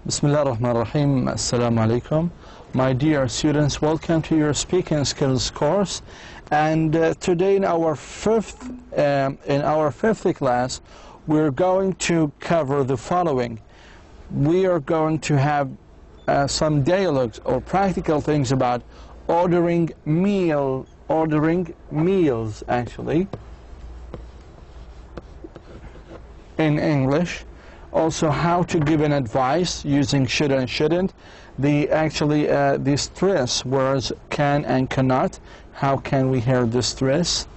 Bismillah ar-Rahman ar-Rahim. Assalamu alaikum. My dear students, welcome to your speaking skills course. And today in our fifth class, we're going to cover the following. We are going to have some dialogues or practical things about ordering meals actually in English. Also, how to give an advice using should and shouldn't. The stress words can and cannot. How can we hear the stress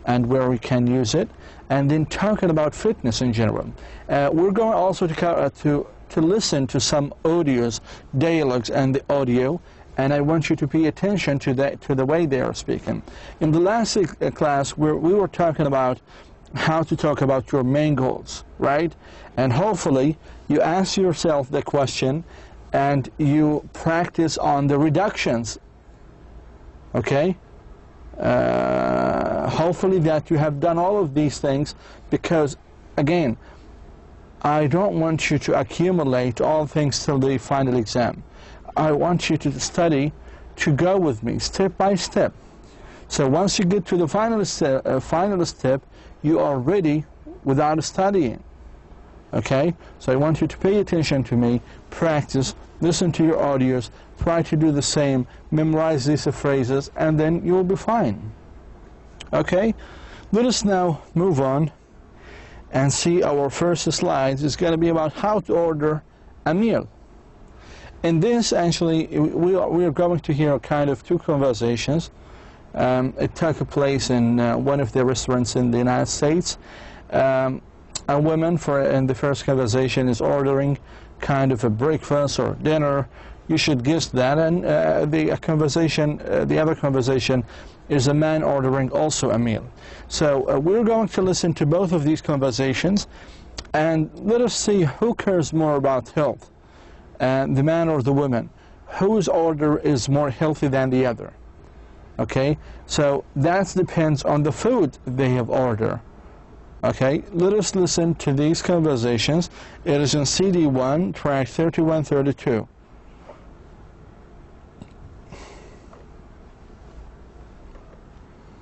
and where we can use it? And then talking about fitness in general. We're going also to listen to some audios, dialogues, and the audio. And I want you to pay attention to the way they are speaking. In the last class, we were talking about how to talk about your main goals, right? And hopefully you ask yourself the question and you practice on the reductions, okay? Hopefully that you have done all of these things, because again, I don't want you to accumulate all things till the final exam. I want you to study, to go with me step by step. So once you get to the final step, you are ready without studying. Okay? So I want you to pay attention to me, practice, listen to your audios, try to do the same, memorize these phrases, and then you will be fine. Okay? Let us now move on and see our first slides. It's going to be about how to order a meal. In this, actually, we are going to hear kind of two conversations. It took place in one of the restaurants in the United States. A woman in the first conversation is ordering kind of a breakfast or dinner. You should guess that. And the other conversation is a man ordering also a meal. So we're going to listen to both of these conversations, and let us see who cares more about health, the man or the woman. Whose order is more healthy than the other? Okay, so that depends on the food they have ordered. Okay, let us listen to these conversations. It is in CD1, track 3132.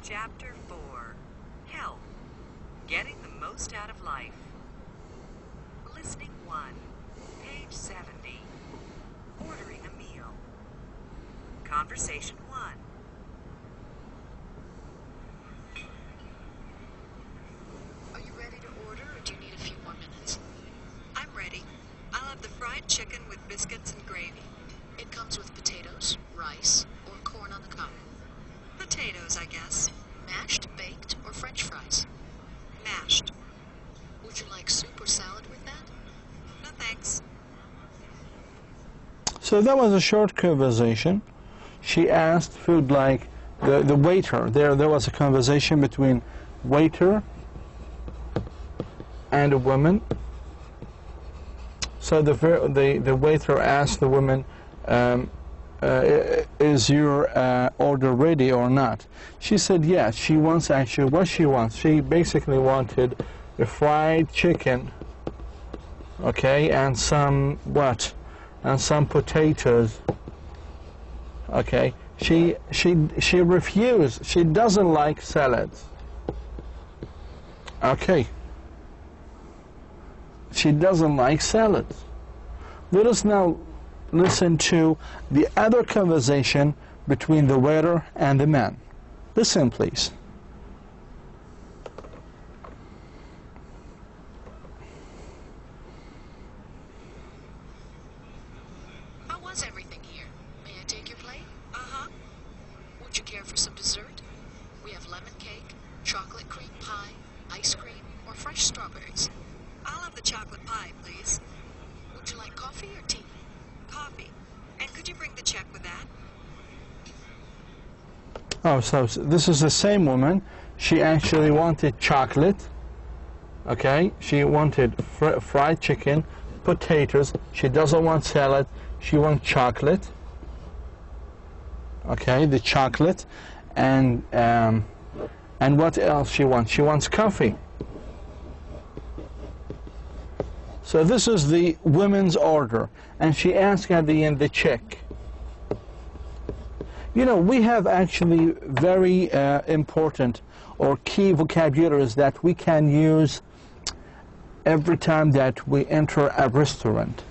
Chapter 4, Health, Getting the Most Out of Life. Listening 1, page 70. Ordering a meal. Conversation 1. Chicken with biscuits and gravy. It comes with potatoes, rice, or corn on the cob. Potatoes, I guess. Mashed, baked, or French fries? Mashed. Would you like soup or salad with that? No, thanks. So that was a short conversation. She asked food like the waiter. There was a conversation between waiter and a woman. So the waiter asked the woman, is your order ready or not? She said yes. She wants actually what she wants. She basically wanted the fried chicken, okay, and some potatoes. Okay. She refused. She doesn't like salads. Okay. She doesn't like salads. Let us now listen to the other conversation between the waiter and the man. Listen, please. How was everything here? May I take your plate? Uh-huh. Would you care for some dessert? We have lemon cake, chocolate cream pie, ice cream, or fresh strawberries. I'll have the chocolate pie, please. Would you like coffee or tea? Coffee. And could you bring the check with that? Oh, so this is the same woman. She actually wanted chocolate. Okay, she wanted fried chicken, potatoes. She doesn't want salad. She wants chocolate. Okay, the chocolate, and what else she wants? She wants coffee. So this is the women's order, and she asked at the end the check. You know, we have actually very important or key vocabularies that we can use every time that we enter a restaurant.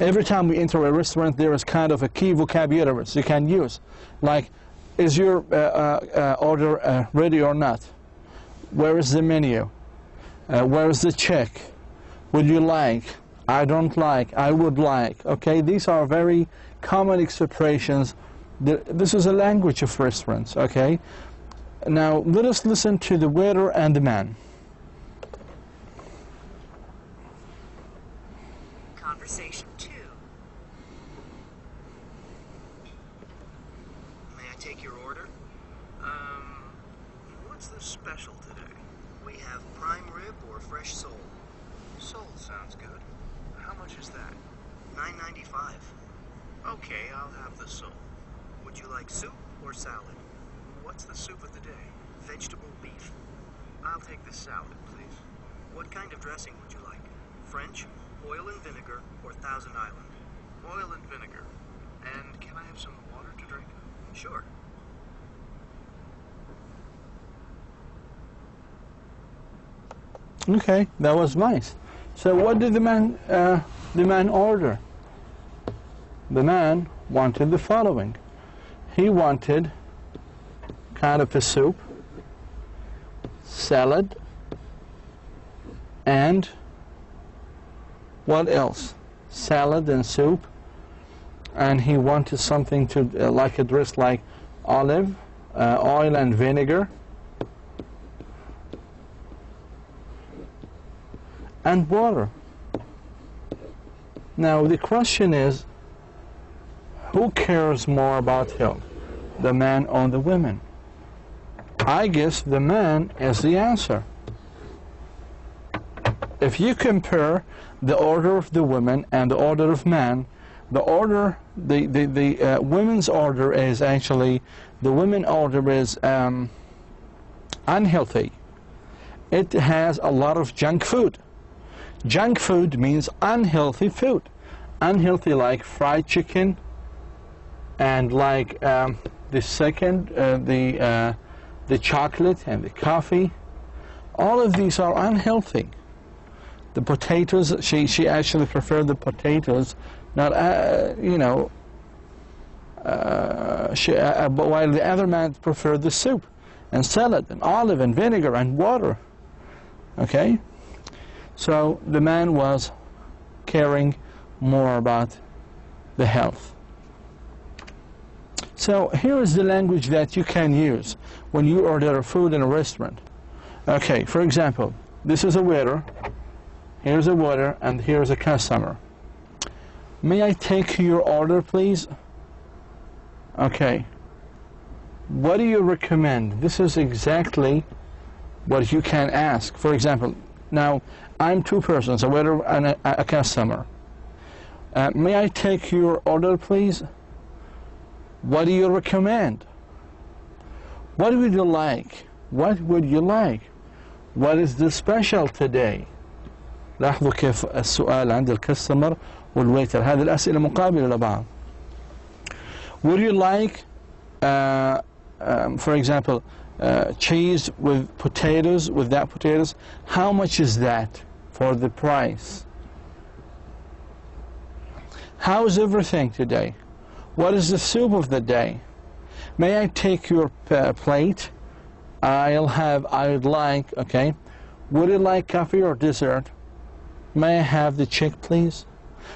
Every time we enter a restaurant, there is kind of a key vocabulary you can use. Like, is your order ready or not? Where is the menu? Where is the check? Would you like? I don't like. I would like. Okay, these are very common expressions. This is a language of restaurants. Okay, now let us listen to the waiter and the man. Conversation 2. May I take your order? What's the special today? We have prime rib or fresh sole. Sole sounds good. How much is that? $9.95. Okay, I'll have the sole. Would you like soup or salad? What's the soup of the day? Vegetable beef. I'll take the salad, please. What kind of dressing would you like? French, oil and vinegar, or Thousand Island? Oil and vinegar. And can I have some water to drink? Sure. Okay, that was nice. So what did the man order? The man wanted the following. He wanted kind of a soup, salad, and what else? Salad and soup. And he wanted something to like a dress like olive, oil and vinegar, and water. Now the question is, who cares more about health, the man or the women? I guess the man is the answer. If you compare the order of the women and the order of man, the women's order is actually, the women order is unhealthy. It has a lot of junk food. Junk food means unhealthy food. Unhealthy like fried chicken, and like the chocolate and the coffee. All of these are unhealthy. The potatoes, she actually preferred the potatoes, not while the other man preferred the soup and salad and olive and vinegar and water. Okay, so the man was caring more about the health. So here is the language that you can use when you order food in a restaurant. Okay, for example, this is a waiter, here's a waiter, and here's a customer. May I take your order, please? Okay. What do you recommend? This is exactly what you can ask. For example, now I'm two persons, a waiter and a customer. May I take your order, please? What do you recommend? What would you like? What would you like? What is the special today? لاحظوا كيف السؤال عند الكاستمر والويتر. هذه الأسئلة مقابلة لبعض. Would you like, for example, cheese with potatoes, with that potatoes? How much is that for the price? How is everything today? What is the soup of the day? May I take your plate? I would like, okay. Would you like coffee or dessert? May I have the check, please?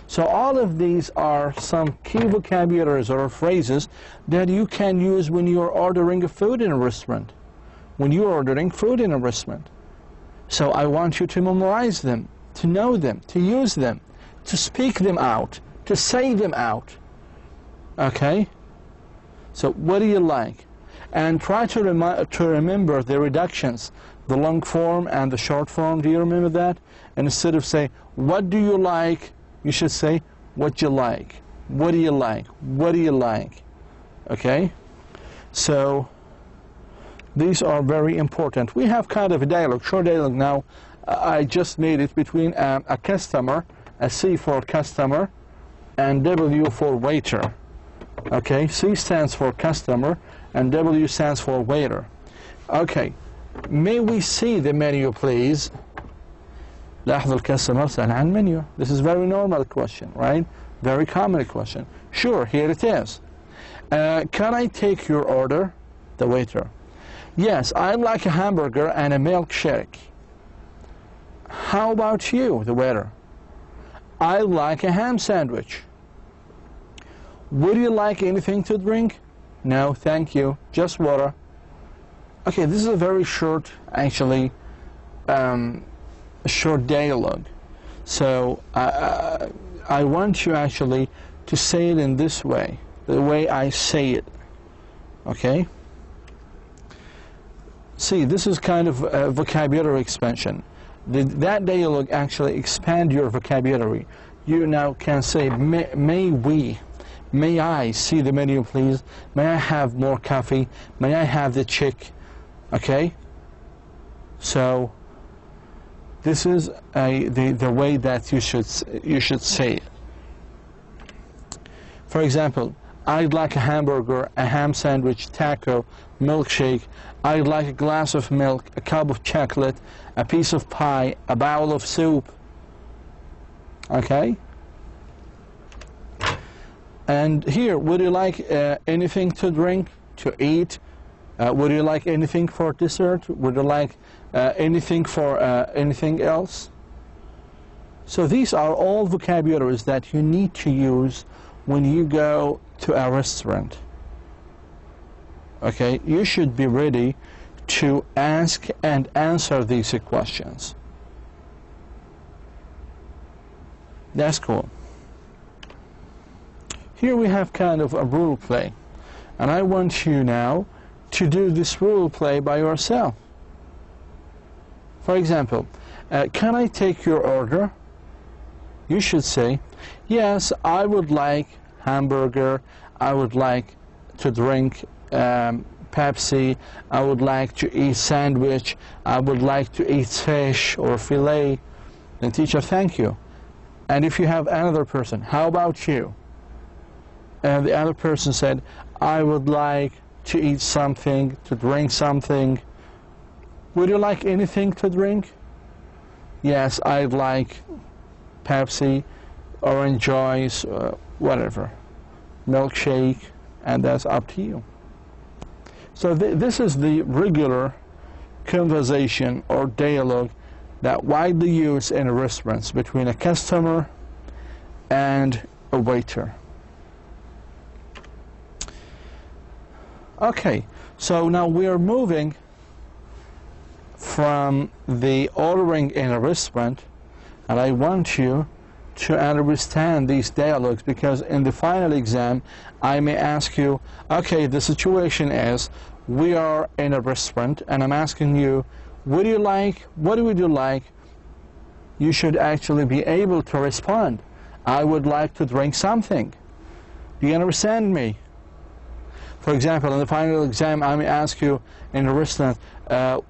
So all of these are some key vocabularies or phrases that you can use when you're ordering food in a restaurant. When you're ordering food in a restaurant. So I want you to memorize them, to know them, to use them, to speak them out, to say them out. Okay? So what do you like? And try to remember the reductions, the long form and the short form. Do you remember that? And instead of say, what do you like? You should say, what you like. What do you like? What do you like? Okay? So these are very important. We have kind of a dialogue, short dialogue now I just made it between a customer, a C for customer, and W for waiter. Okay, C stands for customer and W stands for waiter. Okay, may we see the menu please? لاحظوا الكاستمر سأل عن menu. This is very normal question, right? Very common question. Sure, here it is. Can I take your order? The waiter. Yes, I'd like a hamburger and a milkshake. How about you? The waiter. I'd like a ham sandwich. Would you like anything to drink? No, thank you. Just water. Okay, this is a very short, actually, short dialogue. So I want you actually to say it in this way, the way I say it. Okay? See, this is kind of a vocabulary expansion. That dialogue actually expand your vocabulary. You now can say, may I see the menu please? May I have more coffee? May I have the chick? Okay? So this is the way that you should say it. For example, I'd like a hamburger, a ham sandwich, taco, milkshake. I'd like a glass of milk, a cup of chocolate, a piece of pie, a bowl of soup. Okay? And here, would you like anything to drink, to eat? Would you like anything for dessert? Would you like anything for anything else? So these are all vocabularies that you need to use when you go to a restaurant. Okay, you should be ready to ask and answer these questions. That's cool. Here we have kind of a role play, and I want you now to do this role play by yourself. For example, can I take your order? You should say, yes, I would like hamburger, I would like to drink Pepsi, I would like to eat sandwich, I would like to eat fish or filet. Then teacher, thank you. And if you have another person, how about you? And the other person said, I would like to eat something, to drink something. Would you like anything to drink? Yes, I'd like Pepsi, orange juice, whatever, milkshake, and that's up to you. So this is the regular conversation or dialogue that widely used in restaurants between a customer and a waiter. Okay, so now we are moving from the ordering in a restaurant, and I want you to understand these dialogues, because in the final exam I may ask you, okay, the situation is we are in a restaurant and I'm asking you, what would you like? You should actually be able to respond, I would like to drink something. Do you understand me? For example, in the final exam I may ask you in a restaurant,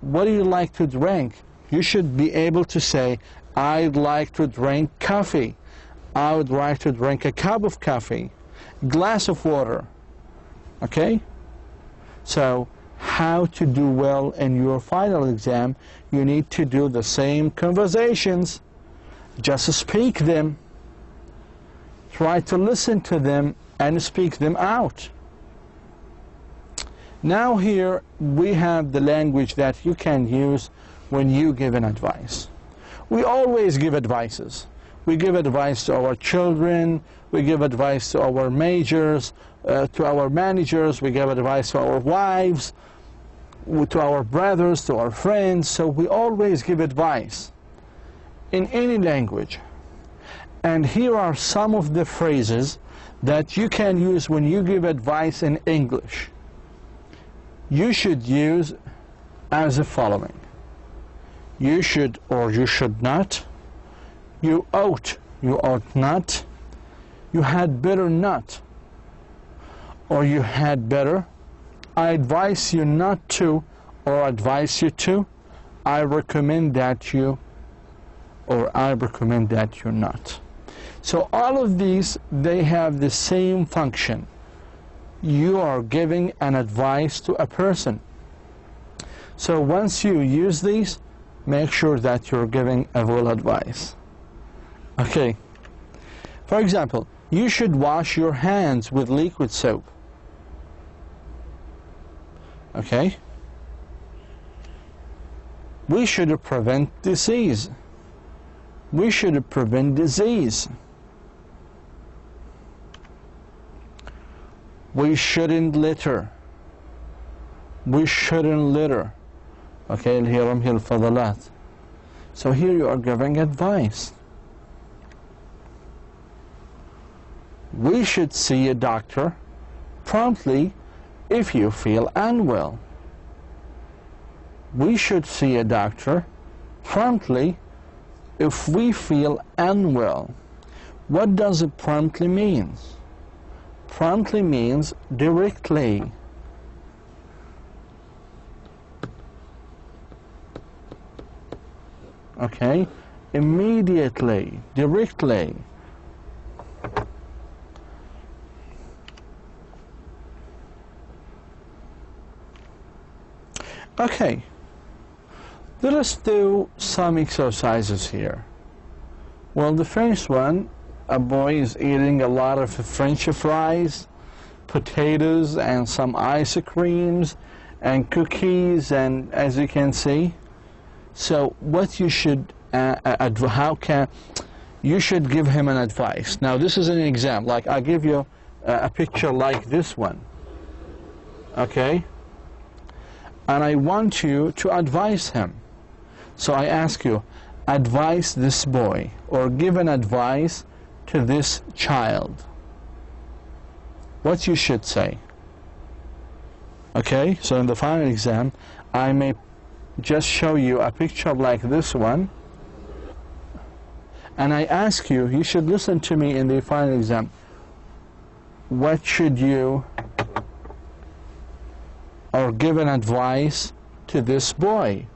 what do you like to drink? You should be able to say, I'd like to drink coffee. I would like to drink a cup of coffee, glass of water. Okay? So, how to do well in your final exam, you need to do the same conversations. Just speak them. Try to listen to them and speak them out. Now here we have the language that you can use when you give an advice. We always give advices. We give advice to our children, we give advice to our majors, to our managers, we give advice to our wives, to our brothers, to our friends. So we always give advice in any language. And here are some of the phrases that you can use when you give advice in English. You should use as the following. You should or you should not. You ought not. You had better not. Or you had better. I advise you not to, or advise you to. I recommend that you or I recommend that you not. So all of these, they have the same function. You are giving an advice to a person. So once you use these, make sure that you're giving a full advice. Okay. For example, you should wash your hands with liquid soap. Okay. We should prevent disease. We should prevent disease. We shouldn't litter. We shouldn't litter. Okay, الهرم هي الفضلات. So here you are giving advice. We should see a doctor promptly if you feel unwell. We should see a doctor promptly if we feel unwell. What does it promptly mean? Promptly means directly. Okay? Immediately, directly. Okay. Let us do some exercises here. Well, the first one, a boy is eating a lot of French fries, potatoes, and some ice creams, and cookies, and as you can see. So what you should, you should give him an advice. Now this is an example, like I give you a picture like this one, okay? And I want you to advise him. So I ask you, advise this boy, or give an advice to this child. What you should say. Okay, so in the final exam, I may just show you a picture like this one, and I ask you, you should listen to me in the final exam. What should you, or give an advice to this boy?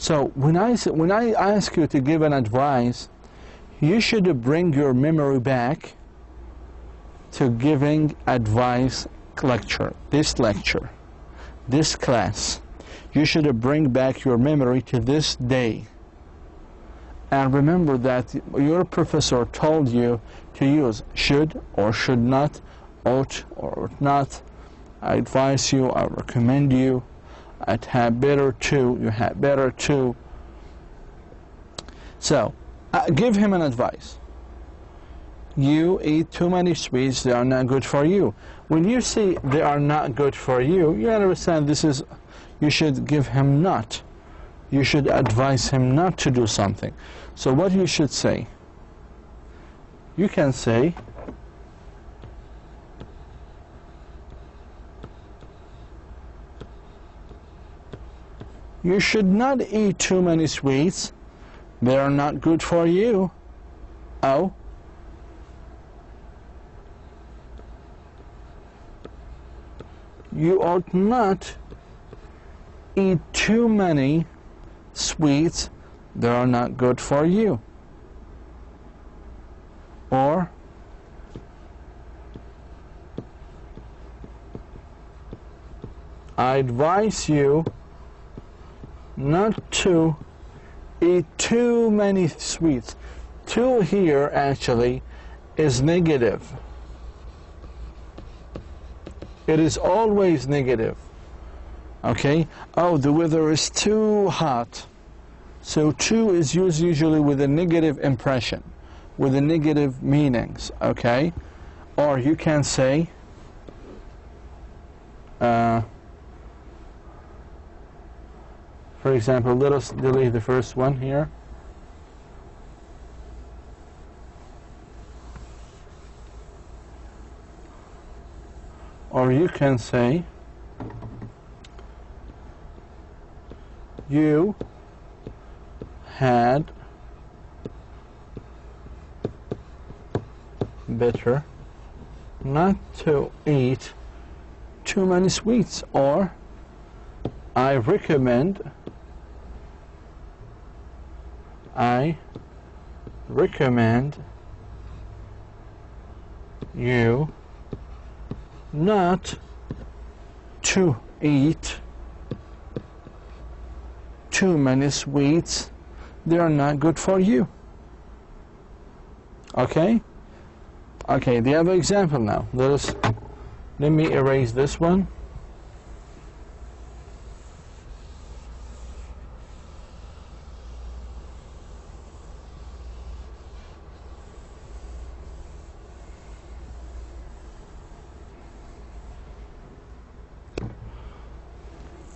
So when I ask you to give an advice, you should bring your memory back to giving advice lecture, this class. You should bring back your memory to this day. And remember that your professor told you to use should or should not, ought or ought not. I advise you, I recommend you, I'd have better to, you had better to. So, give him an advice. You eat too many sweets, they are not good for you. When you say they are not good for you, you understand this is, you should give him not. You should advise him not to do something. So what you should say? You can say, you should not eat too many sweets. They are not good for you. Oh. You ought not eat too many sweets. They are not good for you. Or, I advise you not to eat too many sweets. Too here actually is negative. It is always negative. Okay? Oh, the weather is too hot. So too is used usually with a negative impression, with a negative meanings. Okay? Or you can say, for example, let us delete the first one here. Or you can say, you had better not to eat too many sweets. Or, I recommend recommend you not to eat too many sweets. They are not good for you. Okay? Okay, the other example now. Let me erase this one.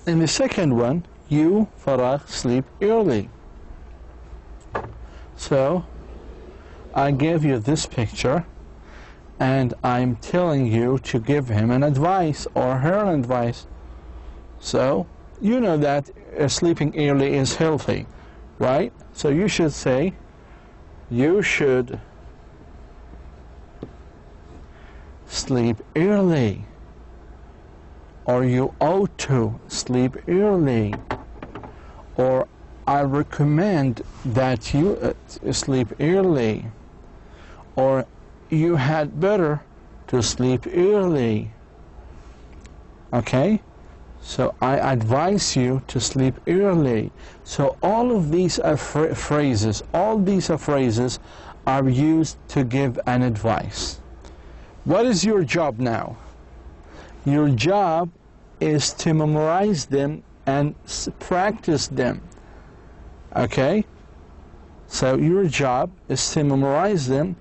In the second one, you, Farah, sleep early. So, I gave you this picture, and I'm telling you to give him an advice or her an advice. So, you know that sleeping early is healthy, right? So you should say, you should sleep early, or you ought to sleep early, or I recommend that you sleep early, or you had better to sleep early. Okay? So I advise you to sleep early. So all of these are phrases, all these are phrases are used to give an advice. What is your job now? Your job is to memorize them and practice them. Okay? So your job is to memorize them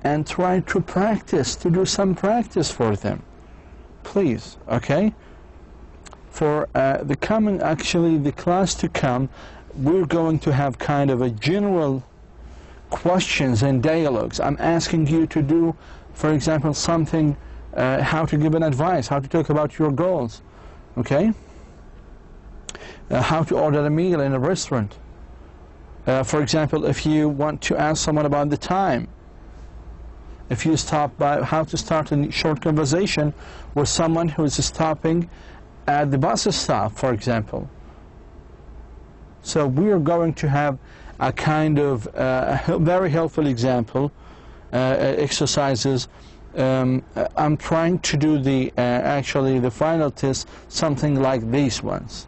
and try to practice, to do some practice for them. Please, okay? For the class to come, we're going to have kind of a general questions and dialogues. I'm asking you to do, for example, something, how to give an advice, how to talk about your goals, okay? How to order a meal in a restaurant. For example, if you want to ask someone about the time, if you stop by, how to start a short conversation with someone who is stopping at the bus stop, for example. So we are going to have a kind of very helpful example, exercises. I'm trying to do actually the final test, something like these ones.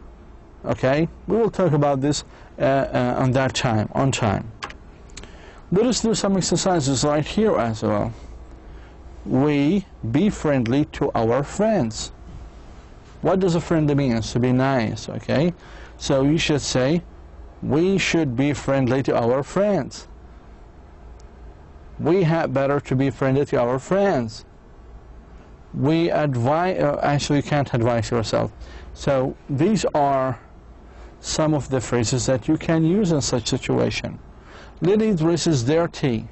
Okay? We will talk about this on time. Let us do some exercises right here as well. We be friendly to our friends. What does a friendly mean? To be nice, okay? So you should say, we should be friendly to our friends. We had better to be friendly to our friends. We advise, actually you can't advise yourself. So these are some of the phrases that you can use in such situation. Lily dress is dirty.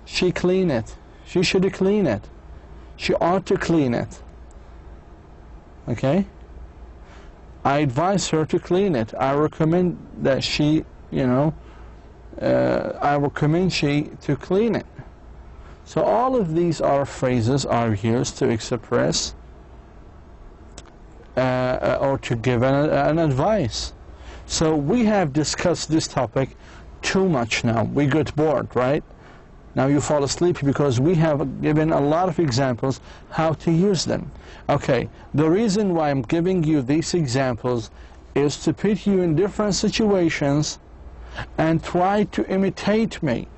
She clean it. She should clean it. She ought to clean it. Okay? I advise her to clean it. I recommend that she, I recommend she to clean it. So all of these phrases are used to express or to give an advice. So we have discussed this topic too much now. We got bored, right? Now you fall asleep because we have given a lot of examples how to use them. Okay, the reason why I'm giving you these examples is to put you in different situations and try to imitate me.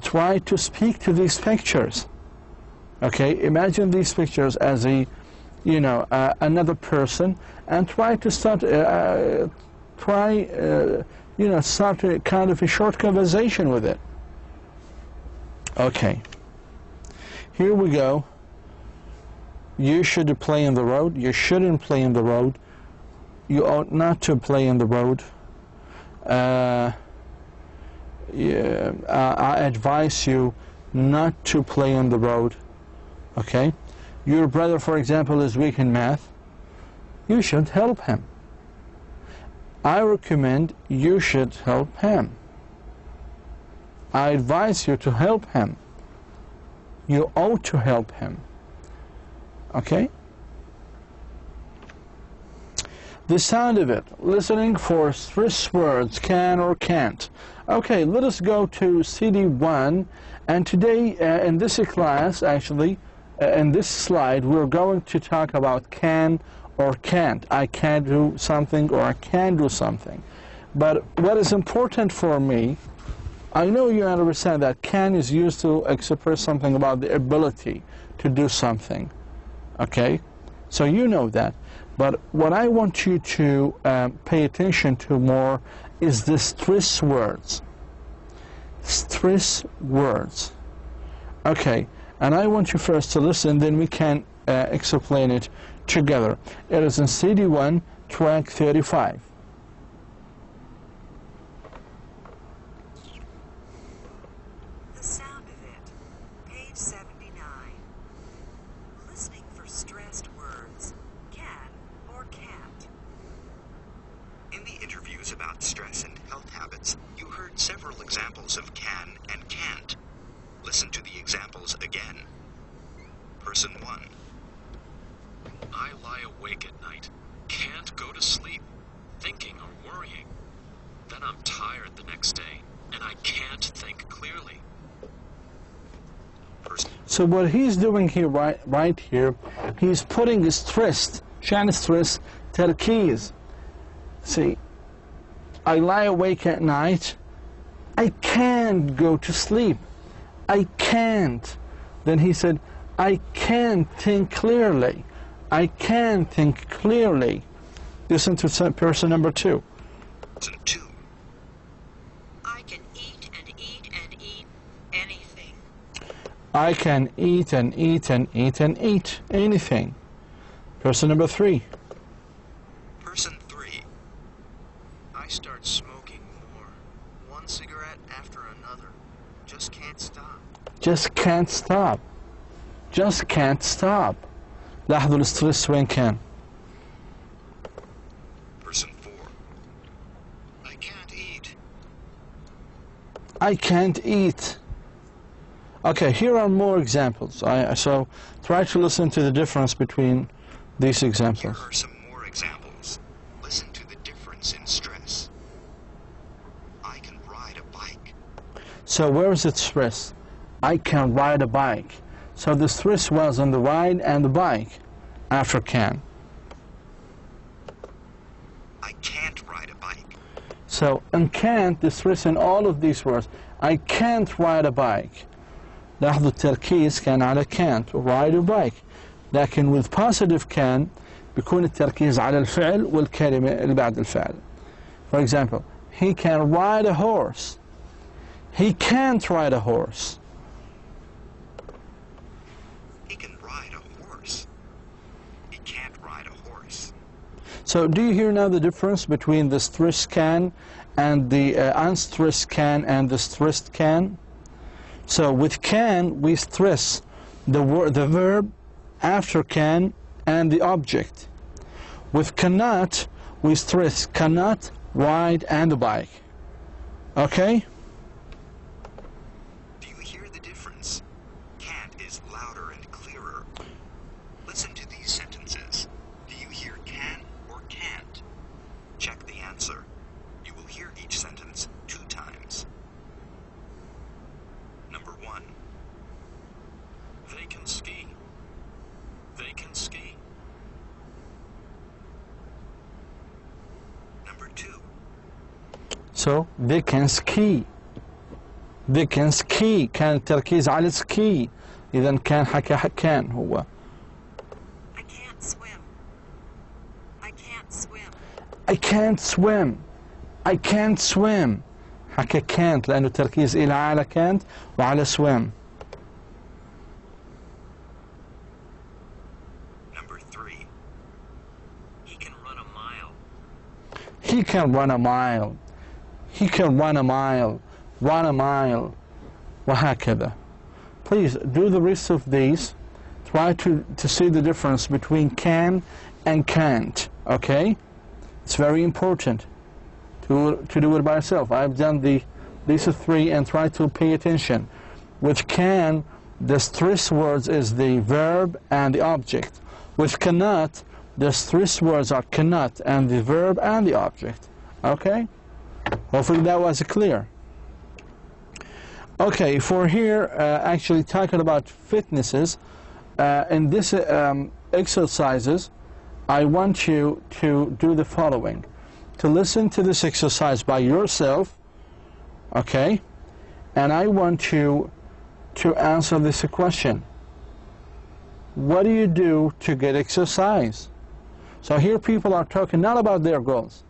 Try to speak to these pictures. Okay, imagine these pictures as another person, and try to start start a kind of a short conversation with it. Okay, here we go. You should play in the road. You shouldn't play in the road. You ought not to play in the road. I advise you not to play on the road. Okay? Your brother, for example, is weak in math. You should help him. I recommend you should help him. I advise you to help him. You ought to help him. Okay? The sound of it, listening for stress words, can or can't. Okay, let us go to CD1, and today in this class, actually, in this slide, we're going to talk about can or can't. I can do something or I can do something. But what is important for me, I know you understand that can is used to express something about the ability to do something. Okay? So you know that. But what I want you to pay attention to more is the stress words. Stress words. Okay, and I want you first to listen, then we can explain it together. It is in CD1, track 35. The sound of it, page 79. Listening for stressed words, can or can't. In the interviews about stress and health habits, you heard several examples of can and can't. Listen to the examples again. Person 1. I lie awake at night, can't go to sleep, thinking or worrying. Then I'm tired the next day, and I can't think clearly. So what he's doing here, right here, he's putting stress, شان stress, تركيز. See, I lie awake at night, I can't go to sleep. I can't. Then he said, I can't think clearly. I can't think clearly. Listen to person number 2. Person 2. I can eat and eat and eat anything. I can eat and eat and eat and eat anything. Person number 3. Person 3. I start smoking more. One cigarette after another. Just can't stop. Just can't stop. Just can't stop. لاحظوا الستريس وين كان. Person 4. I can't eat. I can't eat. Okay, here are more examples. So try to listen to the difference between these Here examples. are some more examples. Listen to the difference in stress. I can ride a bike. So where is it stress? I can ride a bike. So the stress was on the ride and the bike after can. I can't ride a bike. So in can't, the stress in all of these words. I can't ride a bike. لاحظوا التركيز كان على can't, ride a bike. لكن with positive can بيكون التركيز على الفعل والكلمة اللي بعد الفعل. For example, he can ride a horse. He can't ride a horse. He can ride a horse. He can't ride a horse. So do you hear now the difference between the stressed can and the unstressed can and the stressed can? So with can, we stress the verb after can and the object. With cannot, we stress cannot ride and the bike. Okay? Do you hear the difference? Can't is louder and clearer. Listen to these sentences. Do you hear can or can't? Check the answer. You will hear each sentence 2 times. Number 1. They can ski. They can ski. Number 2. So they can ski. They can ski. كان التركيز على السكي. إذا كان حكى كان هو. I can't swim. I can't swim. I can't swim. I can't swim. حكى can't لأنه التركيز إلى على can't وعلى swim. Number 3. He can run a mile. He can run a mile. He can run a mile. Run a mile. وهكذا. Please do the rest of these. Try to see the difference between can and can't. Okay? It's very important to do it by yourself. I've done these 3 and try to pay attention. With can, the stress words is the verb and the object. With cannot, Those three words are cannot, and the verb and the object. Okay? Hopefully that was clear. Okay, for here, actually talking about fitnesses, in this exercises, I want you to do the following. To listen to this exercise by yourself, okay? And I want you to answer this question. What do you do to get exercise? So here people are talking not about their goals,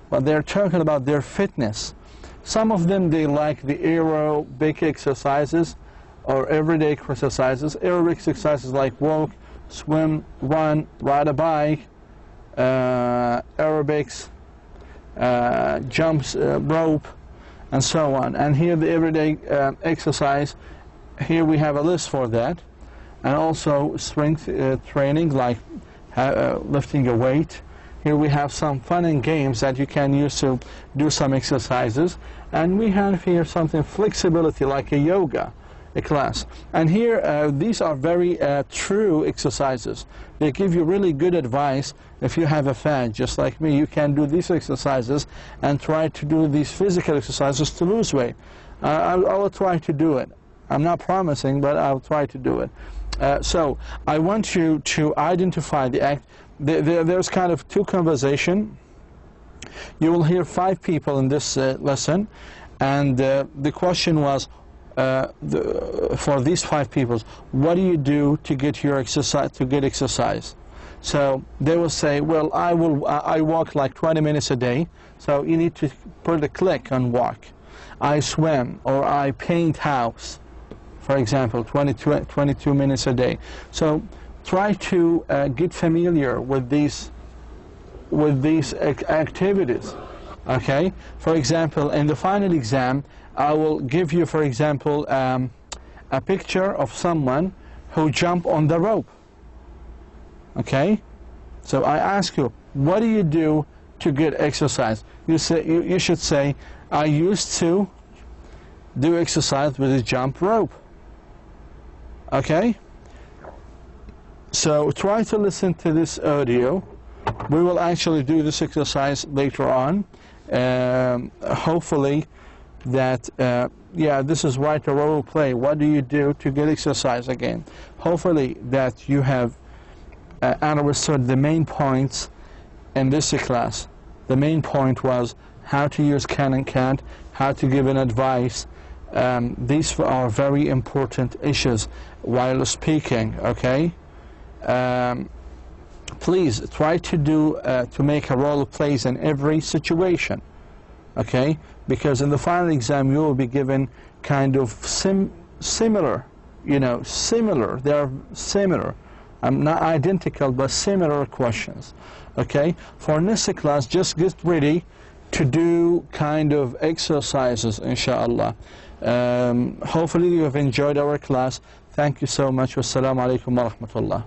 but they're talking about their fitness. Some of them, they like the aerobic exercises or everyday exercises. Aerobic exercises like walk, swim, run, ride a bike, aerobics, jumps, rope, and so on. And here the everyday exercise, here we have a list for that. And also strength training like lifting a weight. Here we have some fun and games that you can use to do some exercises. And we have here something flexibility like a yoga class. And here these are very true exercises. They give you really good advice. If you have a fat, just like me, you can do these exercises and try to do these physical exercises to lose weight. I will try to do it. I'm not promising, but I'll try to do it. So I want you to identify the act. There's kind of two conversation. You will hear 5 people in this lesson, and the question was for these 5 people, what do you do to get your exercise? To get exercise? So they will say, well, I walk like 20 minutes a day. So you need to put a click on walk. I swim, or I paint house. For example, 22 minutes a day. So try to get familiar with these activities. Okay. For example, in the final exam, I will give you, for example, a picture of someone who jumped on the rope. Okay. So I ask you, what do you do to get exercise? You say you should say, I used to do exercise with a jump rope. Okay? So try to listen to this audio. We will actually do this exercise later on. Hopefully that, yeah, this is right, a role play. What do you do to get exercise again? Hopefully that you have understood the main points in this class. The main point was how to use can and can't, how to give an advice. These are very important issues while speaking, okay? Please try to do, to make a role plays in every situation, okay? Because in the final exam you will be given kind of similar, you know, similar, they are similar. Not identical, but similar questions, okay? For next class, just get ready to do kind of exercises, inshallah. Hopefully you have enjoyed our class. Thank you so much. Wassalamu alaikum wa rahmatullah.